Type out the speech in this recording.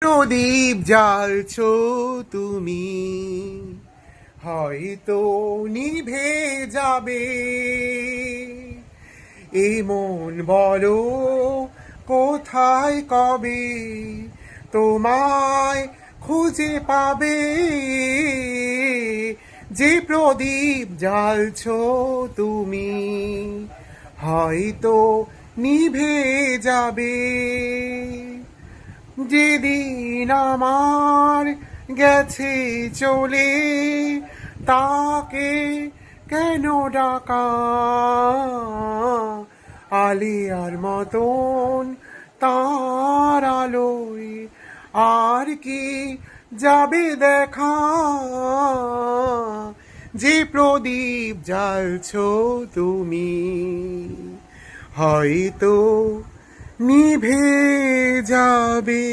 প্রদীপ জ্বালছো তুমি, হয়তো নিভে যাবে। এই মন বলো কোথায় কবে তোমায় খুঁজে পাবে। যে প্রদীপ জ্বালছো তুমি, হয়তো নিভে যাবে। যেদিন আমার গেছে চলে, তাকে কেন ডাকা। আলিয়ার মতন তার আলোয় আর কি যাবে দেখা। যে প্রদীপ জ্বালছো তুমি, হয়তো নিভে যাবে।